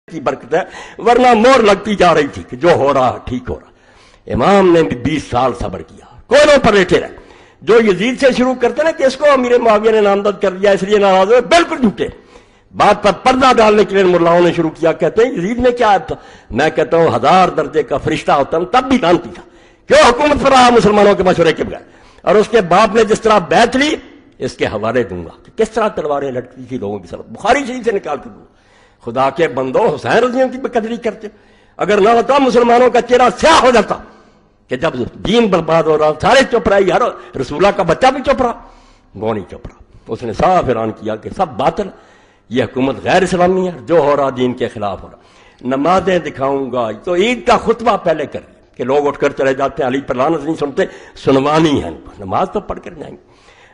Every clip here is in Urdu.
کی برکت ہے، ورنہ مور لگتی جا رہی تھی کہ جو ہو رہا ٹھیک ہو رہا۔ امام نے بھی 20 سال صبر کیا، کوئلوں پر لیٹے رہے۔ جو یزید سے شروع کرتے نا کہ اس کو امیر معاویہ نے نامزد کر دیا اس لیے ناراض ہوئے، بالکل جھوٹے۔ بات پر پردہ ڈالنے کے لیے ملاؤں نے شروع کیا، کہتے ہیں یزید میں کیا تھا؟ میں کہتا ہوں 1000 درجے کا فرشتہ ہوتا تب بھی لانتی تھا، کیوں حکومت پر رہا مسلمانوں کے مشورے کے بغیر؟ اور اس کے باپ نے جس طرح بیعت لی، اس کے حوالے دوں گا کہ کس طرح تلواریں لٹکتی تھی لوگوں کی سر، بخاری شریف سے نکال کے دوں گا۔ خدا کے بندو، حسین رضی اللہ کی قدری کرتے، اگر نہ ہوتا مسلمانوں کا چہرہ سیاہ ہو جاتا کہ جب دین برباد ہو رہا سارے چپ رہے، یار رسولہ کا بچہ بھی چپ رہا، وہ نہیں چپ رہا۔ اس نے صاف اعلان کیا کہ سب باطل، یہ حکومت غیر اسلامی ہے، جو ہو رہا دین کے خلاف ہو رہا۔ نمازیں دکھاؤں گا، تو عید کا خطبہ پہلے کر لیا کہ لوگ اٹھ کر چلے جاتے ہیں، علی پر لعنت نہیں سنتے، سنوانی ہے، نماز تو پڑھ کر جائیں گے۔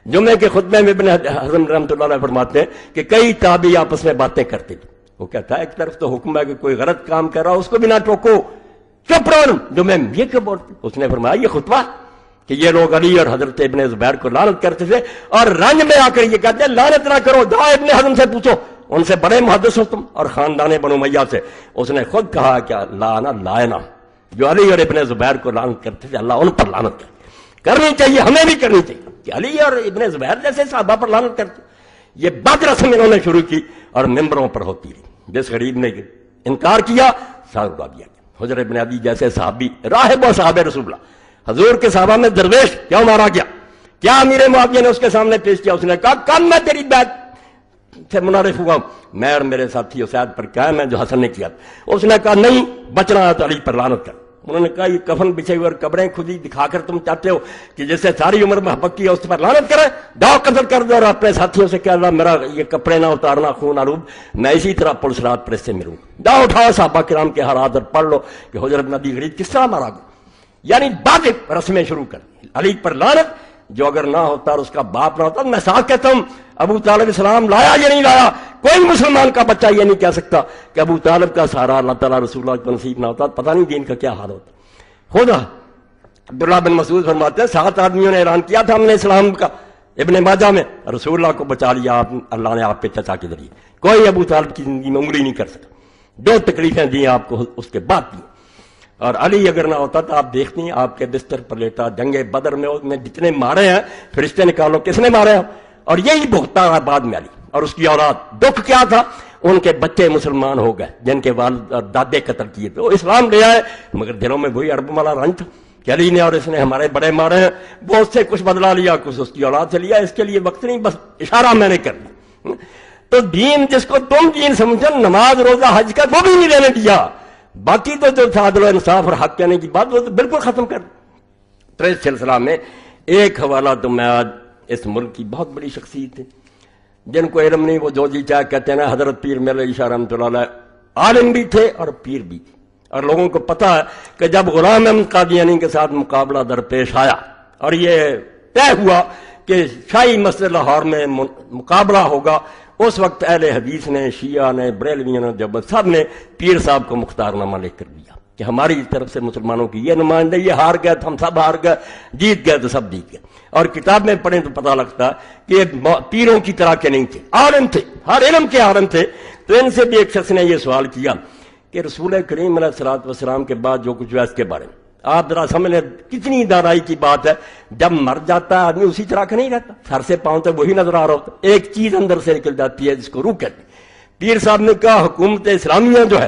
جمعے کے خطبے میں ابن حزم رحمۃ اللہ علیہ فرماتے ہیں کہ کئی تابعی آپس میں باتیں کرتے تھے۔ وہ کہتا ہے ایک طرف تو حکم ہے کہ کوئی غلط کام کر رہا اس کو بھی نہ ٹوکو، چپ رہو، جو میں یہ کیوں بولتے؟ اس نے فرمایا یہ خطبہ کہ یہ لوگ علی اور حضرت ابن زبیر کو لعنت کرتے تھے، اور رنج میں آ کر یہ کہتے ہیں لعنت نہ کرو، جاؤ ابن حزم سے پوچھو، ان سے بڑے محدث ہو تم اور خاندان بنو امیہ سے۔ اس نے خود کہا کہ لانا لائنا، جو علی اور ابن زبیر کو لعنت کرتے تھے اللہ ان پر لعنت کرنی چاہیے، ہمیں بھی کرنی چاہیے کہ علی اور ابن زبیر جیسے صحابہ پر لعنت کرتے۔ یہ بد رسم انہوں نے شروع کی اور ممبروں پر ہوتی رہی۔ جس غریب نے انکار کیا سر اڑا دیا گیا۔ حضرت ابن عدی جیسے صحابی، راہب و صحابہ رسول اللہ، حضور کے صحابہ میں درویش کیوں مارا گیا؟ کیا امیر معاویہ نے اس کے سامنے پیش کیا؟ اس نے کہا کل میں تیری بیعت سے منعرف ہوا، میں اور میرے ساتھی اسید پر قائم ہے جو حسن نے کیا۔ اس نے کہا نہیں، بچنا ہے تو علی پر لعنت کر۔ انہوں نے کہا یہ کفن بچھے ہوئے اور قبریں کھدی دکھا کر تم چاہتے ہو کہ جس سے ساری عمر محبت کی ہے اس پر لعنت کرے؟ جاؤ قتل کر دو اور اپنے ساتھیوں سے کہ اللہ میرا یہ کپڑے نہ اتارنا خون آلود، میں اسی طرح پولیس رات پر اس سے ملوں۔ جاؤ اٹھاؤ صحابہ کرام کے حالات اور پڑھ لو کہ حضرت نبی غریب کس طرح مارا گیا۔ یعنی بعد رسمیں شروع کر علی پر لعنت، جو اگر نہ ہوتا اور اس کا باپ نہ ہوتا۔ میں ساتھ کہتا ہوں ابو طالب اسلام لایا یا نہیں لایا، کوئی مسلمان کا بچہ یہ نہیں کہہ سکتا کہ ابو طالب کا سہارا اللہ تعالیٰ رسول اللہ کو نصیب نہ ہوتا، پتہ نہیں دین کا کیا حال ہوتا۔ خدا عبداللہ بن مسعود فرماتے ہیں 7 آدمیوں نے اعلان کیا تھا ہم نے اسلام کا، ابن ماجہ میں، رسول اللہ کو بچا لیا اللہ نے آپ پہ چچا کے ذریعے۔ کوئی ابو طالب کی زندگی میں انگلی نہیں کر سکتا، جو تکلیفیں دی آپ کو اس کے بعد دی۔ اور علی اگر نہ ہوتا تو آپ دیکھتی ہیں آپ کے بستر پر لیٹا، جنگ بدر میں اس نے جتنے مارے ہیں فرشتے نکالو کس نے مارے ہیں، اور یہی بھگتا ہے بعد میں علی اور اس کی اولاد۔ دکھ کیا تھا؟ ان کے بچے مسلمان ہو گئے جن کے والد اور دادے قتل کیے تھے، وہ اسلام لے آئے، مگر دلوں میں وہی عرب والا رنج تھا کہ علی نے اور اس نے ہمارے بڑے مارے ہیں، وہ اس سے کچھ بدلا لیا، کچھ اس کی اولاد سے لیا، اس کے لیے وقت نہیں، بس اشارہ میں نے کر دیا۔ تو دین جس کو تم دین سمجھو، نماز روزہ حج کا وہ بھی نہیں لینے دیا، باقی تو جو عدل و انصاف اور حق کہنے کی بات وہ تو بالکل ختم کر۔ تو اس سلسلہ میں ایک حوالہ تو میں آج اس ملک کی بہت بڑی شخصیت ہے جن کو علم نہیں، وہ جو جی چاہے کہتے ہیں نا، حضرت پیر میرے علی شاہ رحمۃ اللہ علیہ عالم بھی تھے اور پیر بھی تھے، اور لوگوں کو پتہ ہے کہ جب غلام احمد قادیانی کے ساتھ مقابلہ درپیش آیا اور یہ طے ہوا کہ شاہی مسجد لاہور میں مقابلہ ہوگا، اس وقت اہل حدیث نے، شیعہ نے، بریلویوں نے، جب سب نے پیر صاحب کو مختار نامہ لکھ کر دیا کہ ہماری طرف سے مسلمانوں کی یہ نمائندے، یہ ہار گئے تو ہم سب ہار گئے، جیت گئے تو سب جیت گئے۔ اور کتاب میں پڑھیں تو پتہ لگتا کہ یہ پیروں کی طرح کے نہیں تھے، عالم تھے، ہر علم کے عالم تھے۔ تو ان سے بھی ایک شخص نے یہ سوال کیا کہ رسول کریم علیہ الصلوۃ والسلام کے بعد جو کچھ ہوا اس کے بارے میں آپ ذرا سمجھ لیں کتنی دانائی کی بات ہے۔ جب مر جاتا ہے آدمی اسی طرح کا نہیں رہتا، سر سے پاؤں تک وہی نظر آ رہا ہوتا، ایک چیز اندر سے نکل جاتی ہے جس کو روح کہتے ہیں۔ پیر صاحب نے کہا حکومت اسلامیہ جو ہے